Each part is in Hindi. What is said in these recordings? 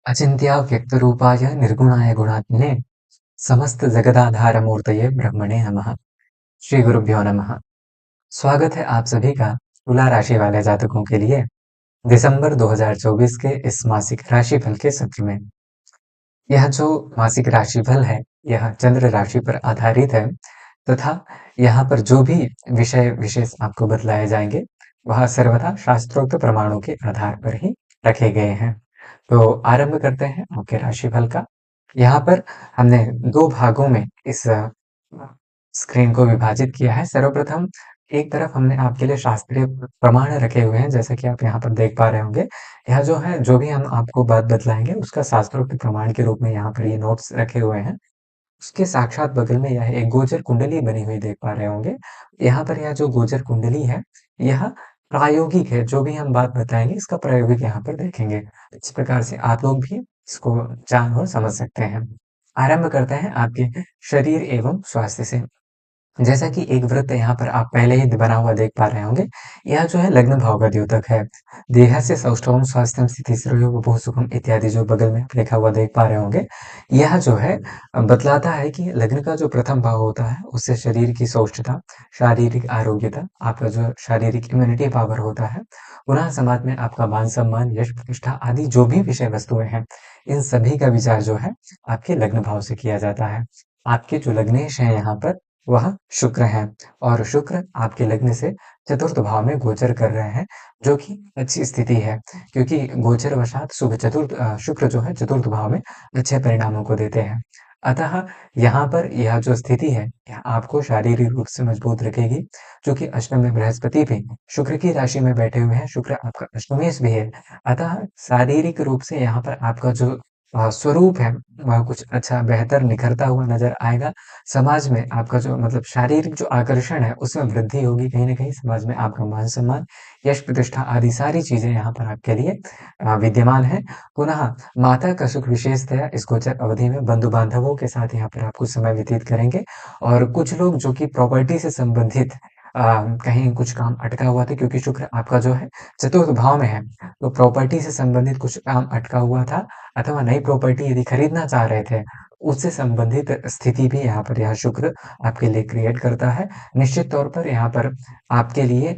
अचिन्त्या व्यक्तरूपाय निर्गुणाय गुणात्मने समस्त जगदाधारमूर्तये ब्रह्मणे नमः। श्री गुरुभ्यो नमः। स्वागत है आप सभी का तुला राशि वाले जातकों के लिए दिसंबर 2024 के इस मासिक राशिफल के सत्र में। यह जो मासिक राशिफल है यह चंद्र राशि पर आधारित है तथा यहाँ पर जो भी विषय विशेष आपको बतलाए जाएंगे वह सर्वथा शास्त्रोक्त प्रमाणों के आधार पर ही रखे गए हैं। तो आरंभ करते हैं आपके राशिफल का। यहाँ पर हमने दो भागों में इस स्क्रीन को विभाजित किया है। सर्वप्रथम एक तरफ हमने आपके लिए शास्त्रीय प्रमाण रखे हुए हैं, जैसा कि आप यहाँ पर देख पा रहे होंगे। यह जो है, जो भी हम आपको बात बतलाएंगे उसका शास्त्रोक्त प्रमाण के रूप में यहाँ पर ये नोट्स रखे हुए हैं। उसके साक्षात बगल में यह एक गोचर कुंडली बनी हुई देख पा रहे होंगे। यहाँ पर यह जो गोचर कुंडली है यह प्रायोगिक है। जो भी हम बात बताएंगे इसका प्रायोगिक यहाँ पर देखेंगे। इस प्रकार से आप लोग भी इसको जान और समझ सकते हैं। आरंभ करते हैं आपके शरीर एवं स्वास्थ्य से। जैसा कि एक वृत्त यहाँ पर आप पहले ही बना हुआ देख पा रहे होंगे। यह जो है लग्न भाव का द्योतक है। देहस्य सौष्ठवम स्वास्थ्यम स्थिति श्रेयो बहु सुखम इत्यादि जो बगल में आप लिखा हुआ देख पा रहे होंगे। यह जो है बतलाता है कि लग्न का जो प्रथम भाव होता है उससे शरीर की सौष्ठवता, शारीरिक आरोग्यता, आपका जो शारीरिक इम्यूनिटी पावर होता है, पुनः समाज में आपका मान सम्मान, यश प्रतिष्ठा आदि जो भी विषय वस्तुएं हैं, इन सभी का विचार जो है आपके लग्न भाव से किया जाता है। आपके जो लग्नेश है यहाँ पर वह शुक्र हैं और शुक्र आपके लग्न से चतुर्थ भाव में गोचर कर रहे हैं, जो कि अच्छी स्थिति है, क्योंकि गोचर वशात शुक्र जो है चतुर्थ भाव में अच्छे परिणामों को देते हैं। अतः यहाँ पर यह जो स्थिति है यह आपको शारीरिक रूप से मजबूत रखेगी, क्योंकि अष्टम में बृहस्पति भी शुक्र की राशि में बैठे हुए हैं। शुक्र आपका अष्टमेश भी है। अतः शारीरिक रूप से यहाँ पर आपका जो स्वरूप है वह कुछ अच्छा बेहतर निखरता हुआ नजर आएगा। समाज में आपका जो मतलब शारीरिक जो आकर्षण है उसमें वृद्धि होगी। कहीं न कहीं समाज में आपका मान-सम्मान, यश प्रतिष्ठा आदि सारी चीज़ें यहाँ पर आपके लिए विद्यमान हैं। पुनः माता का सुख विशेषतया इस गोचर अवधि में बंधु-बांधवों के साथ यहाँ पर आप कुछ समय व्यतीत करेंगे। और कुछ लोग जो कि प्रॉपर्टी से संबंधित अ, कहीं कुछ काम अटका हुआ था, क्योंकि शुक्र आपका जो है चतुर्थ भाव में है, तो प्रॉपर्टी से संबंधित कुछ काम अटका हुआ था अथवा नई प्रॉपर्टी यदि खरीदना चाह रहे थे, उससे संबंधित स्थिति भी यहाँ पर यह शुक्र आपके लिए क्रिएट करता है। निश्चित तौर पर यहाँ पर आपके लिए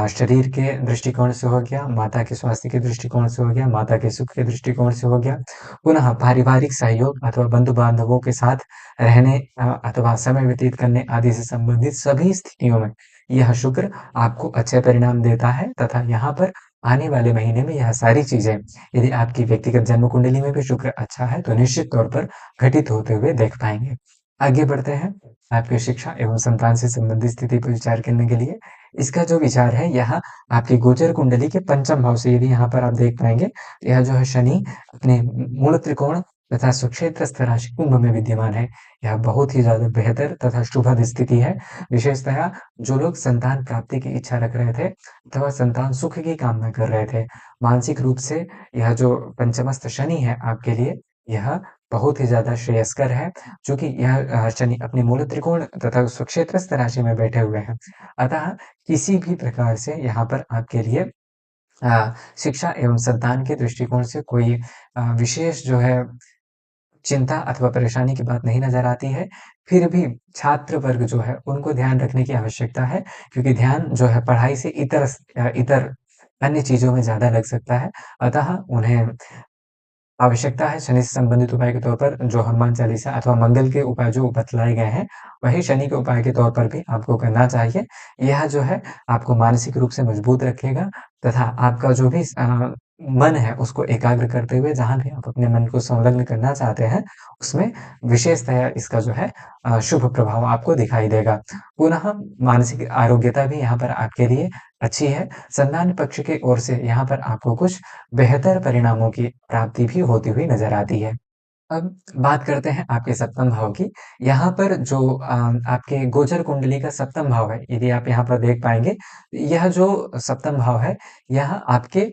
शरीर के दृष्टिकोण से हो गया, माता के स्वास्थ्य के दृष्टिकोण से हो गया, माता के सुख के दृष्टिकोण से हो गया, पुनः पारिवारिक सहयोग अथवा बंधु-बांधवों के साथ रहने अथवा समय व्यतीत करने आदि से संबंधित सभी स्थितियों में यह शुक्र आपको अच्छे परिणाम देता है। तथा यहाँ पर आने वाले महीने में यह सारी चीज़ें यदि आपकी व्यक्तिगत जन्म कुंडली में भी शुक्र अच्छा है तो निश्चित तौर पर घटित होते हुए देख पाएंगे। आगे बढ़ते हैं आपकी शिक्षा एवं संतान से संबंधित स्थिति पर विचार करने के लिए। इसका जो विचार है यह आपकी गोचर कुंडली के पंचम भाव से, यदि यहाँ पर आप देख पाएंगे, यह जो है शनि अपने मूल त्रिकोण तथा स्वक्षेत्रस्थ राशि कुंभ में विद्यमान है। यह बहुत ही ज्यादा बेहतर तथा शुभद स्थिति है। विशेषतः जो लोग संतान प्राप्ति की इच्छा रख रहे थे अथवा संतान सुख की कामना कर रहे थे, मानसिक रूप से यह जो पंचमस्थ शनि है आपके लिए यह बहुत ही ज्यादा श्रेयस्कर है, चूंकि यह शनि अपने मूल त्रिकोण तथा स्वक्षेत्रस्थ राशि में बैठे हुए हैं। अतः किसी भी प्रकार से यहाँ पर आपके लिए शिक्षा एवं संतान के दृष्टिकोण से कोई विशेष जो है चिंता अथवा परेशानी की बात नहीं नज़र आती है। फिर भी छात्र वर्ग जो है उनको ध्यान रखने की आवश्यकता है, क्योंकि ध्यान जो है पढ़ाई से इतर अन्य चीज़ों में ज़्यादा लग सकता है। अतः उन्हें आवश्यकता है शनि से संबंधित उपाय के तौर पर जो हनुमान चालीसा अथवा मंगल के उपाय जो बतलाए गए हैं, वही शनि के उपाय के तौर पर भी आपको करना चाहिए। यह जो है आपको मानसिक रूप से मजबूत रखेगा तथा आपका जो भी मन है उसको एकाग्र करते हुए जहाँ भी आप अपने मन को संलग्न करना चाहते हैं, उसमें विशेषतया इसका जो है शुभ प्रभाव आपको दिखाई देगा। पुनः मानसिक आरोग्यता भी यहाँ पर आपके लिए अच्छी है। संतान पक्ष की ओर से यहाँ पर आपको कुछ बेहतर परिणामों की प्राप्ति भी होती हुई नज़र आती है। अब बात करते हैं आपके सप्तम भाव की। यहाँ पर जो आपके गोचर कुंडली का सप्तम भाव है, यदि आप यहाँ पर देख पाएँगे, यह जो सप्तम भाव है, यह आपके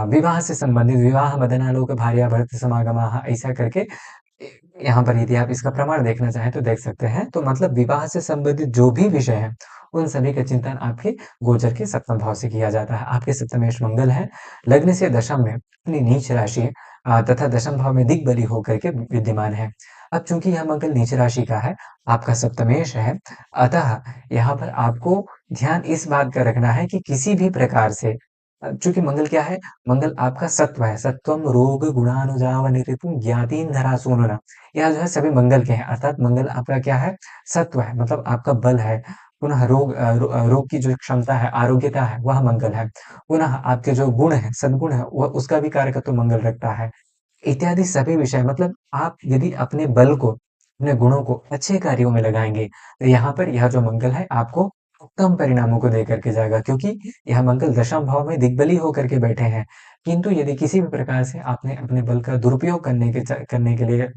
विवाह से संबंधित विवाह मदनालोक भार्याभर्त समागमाः ऐसा करके यहाँ पर यदि आप इसका प्रमाण देखना चाहें तो देख सकते हैं। तो मतलब विवाह से संबंधित जो भी विषय हैं, उन सभी का चिंतन आपके गोचर के सप्तम भाव से किया जाता है। आपके सप्तमेश मंगल हैं, लग्न से दशम में अपनी नीच राशि तथा दशम भाव में दिग्बली होकर के विद्यमान है। अब चूँकि यह मंगल नीच राशि का है, आपका सप्तमेश है, अतः यहाँ पर आपको ध्यान इस बात का रखना है कि किसी भी प्रकार से चूँकि मंगल क्या है? मंगल आपका सत्व है, सत्वम रोग गुणानुजाव निरितु ज्ञातीन धरा सूनुना। यह जो है सभी मंगल के हैं, अर्थात मंगल आपका क्या है? सत्व है, मतलब आपका बल है। पुनः रोग की जो क्षमता है, आरोग्यता है, वह मंगल है। पुनः आपके जो गुण हैं, सद्गुण है, वह उसका भी कारकत्व मंगल रखता है। इत्यादि सभी विषय मतलब आप यदि अपने बल को, अपने गुणों को अच्छे कार्यों में लगाएँगे, तो यहाँ पर यह जो मंगल है आपको उत्तम परिणामों को दे कर के जाएगा क्योंकि यह मंगल दशम भाव में दिग्बली होकर के बैठे हैं। किंतु यदि किसी भी प्रकार से आपने अपने बल का दुरुपयोग करने के लिए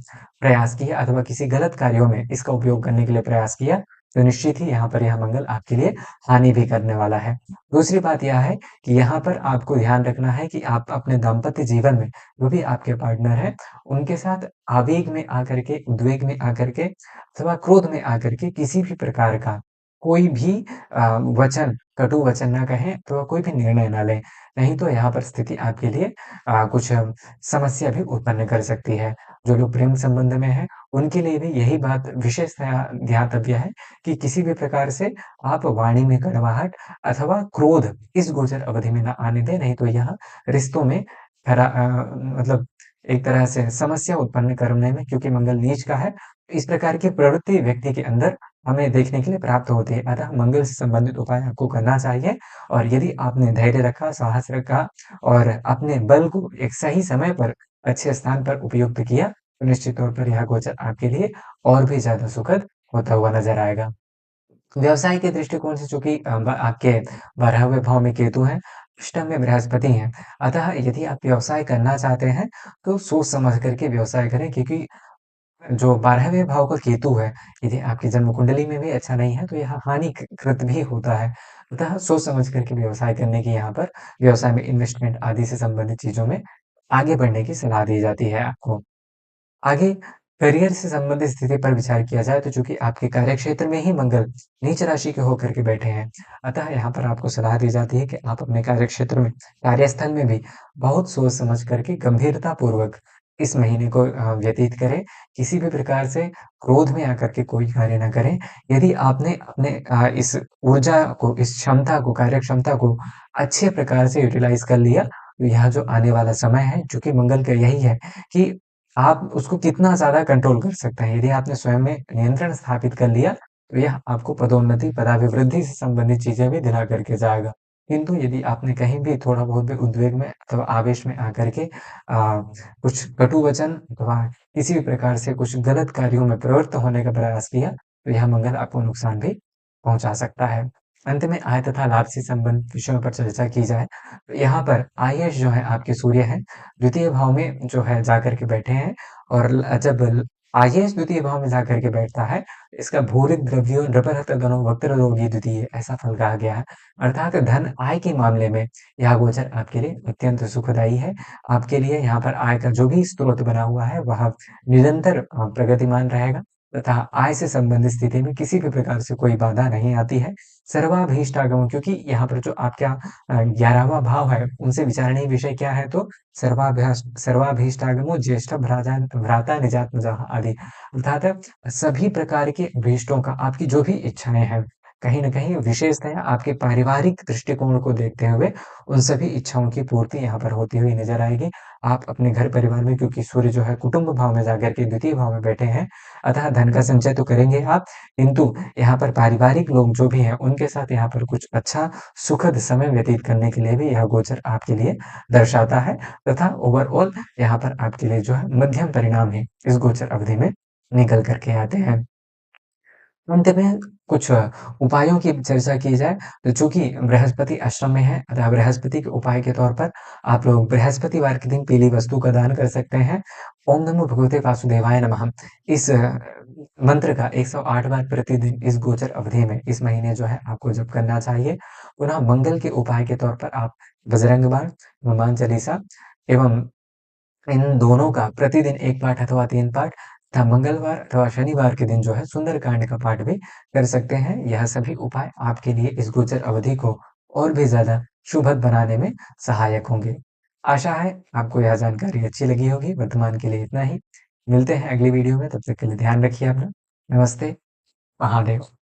प्रयास किया अथवा किसी गलत कार्यों में इसका उपयोग करने के लिए प्रयास किया, तो निश्चित ही यहाँ पर यह मंगल आपके लिए हानि भी करने वाला है। दूसरी बात यह है कि यहाँ पर आपको ध्यान रखना है कि आप अपने दाम्पत्य जीवन में जो भी आपके पार्टनर हैं, उनके साथ आवेग में आकर के, उद्वेग में आकर के अथवा क्रोध में आकर के किसी भी प्रकार का कोई भी वचन, कटु वचन ना कहें अथवा कोई भी निर्णय ना लें। नहीं तो यहाँ पर स्थिति आपके लिए कुछ समस्या भी उत्पन्न कर सकती है। जो लोग प्रेम संबंध में हैं, उनके लिए भी यही बात विशेषतया ध्यातव्य है कि किसी भी प्रकार से आप वाणी में कड़वाहट अथवा क्रोध इस गोचर अवधि में ना आने दें, नहीं तो यह रिश्तों में मतलब एक तरह से समस्या उत्पन्न करने में क्योंकि मंगल नीच का है, इस प्रकार की प्रवृत्ति व्यक्ति के अंदर हमें देखने के लिए प्राप्त होती है। अतः मंगल से संबंधित उपाय आपको करना चाहिए और यदि आपने धैर्य रखा, साहस रखा और अपने बल को एक सही समय पर अच्छे स्थान पर उपयुक्त किया, तो निश्चित तौर पर यह गोचर आपके लिए और भी ज़्यादा सुखद होता हुआ नज़र आएगा। व्यवसाय के दृष्टिकोण से चूँकि आपके 12वें भाव में केतु हैं, अष्टम में बृहस्पति हैं, अतः यदि आप व्यवसाय करना चाहते हैं, तो सोच समझ कर के व्यवसाय करें क्योंकि जो 12वें भाव का केतु है, यदि आपकी जन्म कुंडली में भी अच्छा नहीं है, तो यह हानि क कृत भी होता है। अतः सोच समझ कर के व्यवसाय करने की यहाँ पर व्यवसाय में इन्वेस्टमेंट आदि से संबंधित चीज़ों में आगे बढ़ने की सलाह दी जाती है आपको। आगे करियर से संबंधित स्थिति पर विचार किया जाए तो चूँकि आपके कार्यक्षेत्र में ही मंगल नीच राशि के होकर के बैठे हैं, अतः यहाँ पर आपको सलाह दी जाती है कि आप अपने कार्यक्षेत्र में, कार्यस्थल में भी बहुत सोच समझ करके गंभीरतापूर्वक इस महीने को व्यतीत करें। किसी भी प्रकार से क्रोध में आकर के कोई कार्य ना करें। यदि आपने अपने इस ऊर्जा को, इस क्षमता को, कार्यक्षमता को अच्छे प्रकार से यूटिलाइज़ कर लिया, तो यह जो आने वाला समय है, चूँकि मंगल का यही है कि आप उसको कितना ज़्यादा कंट्रोल कर सकते हैं। यदि आपने स्वयं में नियंत्रण स्थापित कर लिया, तो यह आपको पदोन्नति, पदाभिवृद्धि से संबंधित चीज़ें भी दिला कर के जाएगा। किंतु यदि आपने कहीं भी थोड़ा बहुत भी उद्वेग में अथवा आवेश में आकर के कुछ कटु वचन अथवा किसी भी प्रकार से कुछ गलत कार्यों में प्रवृत्त होने का प्रयास किया, तो यह मंगल आपको नुकसान भी पहुँचा सकता है। अंत में आय तथा लाभ से संबंधित विषयों पर चर्चा की जाए, तो यहाँ पर आयेश जो है आपके सूर्य हैं, द्वितीय भाव में जो है जाकर के बैठे हैं और जब आयेश द्वितीय भाव में जाकर के बैठता है, इसका भूरित द्रव्यो नृपहत गणो वक्र रोगी द्वितीय ऐसा फल कहा गया है। अर्थात धन आय के मामले में यह गोचर आपके लिए अत्यंत सुखदायी है। आपके लिए यहाँ पर आय का जो भी स्रोत बना हुआ है, वह निरंतर प्रगतिमान रहेगा तथा आय से संबंधित स्थिति में किसी भी प्रकार से कोई बाधा नहीं आती है। सर्वाभीष्टागम क्योंकि यहाँ पर जो आपका 11वाँ भाव है, उनसे विचारणीय विषय क्या है तो सर्वाभीष्टागमो ज्येष्ठ भ्राता निजात्मजः आदि अर्थात सभी प्रकार के अभीष्टों का आपकी जो भी इच्छाएँ हैं, कहीं न कहीं विशेषतया आपके पारिवारिक दृष्टिकोण को देखते हुए उन सभी इच्छाओं की पूर्ति यहाँ पर होती हुई नज़र आएगी। आप अपने घर परिवार में क्योंकि सूर्य जो है कुटुंब भाव में जाकर के द्वितीय भाव में बैठे हैं, अतः धन का संचय तो करेंगे आप, किंतु यहाँ पर पारिवारिक लोग जो भी हैं, उनके साथ यहाँ पर कुछ अच्छा सुखद समय व्यतीत करने के लिए भी यह गोचर आपके लिए दर्शाता है तथा ओवरऑल यहाँ पर आपके लिए जो है मध्यम परिणाम ही इस गोचर अवधि में निकल कर के आते हैं। अंत में कुछ उपायों की चर्चा की जाए, तो चूँकि बृहस्पति अष्टम में है, अतः बृहस्पति के उपाय के तौर पर आप लोग बृहस्पतिवार के दिन पीली वस्तु का दान कर सकते हैं। ओम नमो भगवते वासुदेवाय नमः इस मंत्र का 108 बार प्रतिदिन इस गोचर अवधि में, इस महीने जो है आपको जप करना चाहिए। पुनः मंगल के उपाय के तौर पर आप बजरंग बाण, हनुमान चालीसा एवं इन दोनों का प्रतिदिन 1 पाठ अथवा 3 पाठ तथा मंगलवार अथवा शनिवार के दिन जो है सुंदरकांड का पाठ भी कर सकते हैं। यह सभी उपाय आपके लिए इस गोचर अवधि को और भी ज़्यादा शुभद बनाने में सहायक होंगे। आशा है आपको यह जानकारी अच्छी लगी होगी। वर्तमान के लिए इतना ही। मिलते हैं अगली वीडियो में, तब तक के लिए ध्यान रखिए अपना। नमस्ते, महादेव।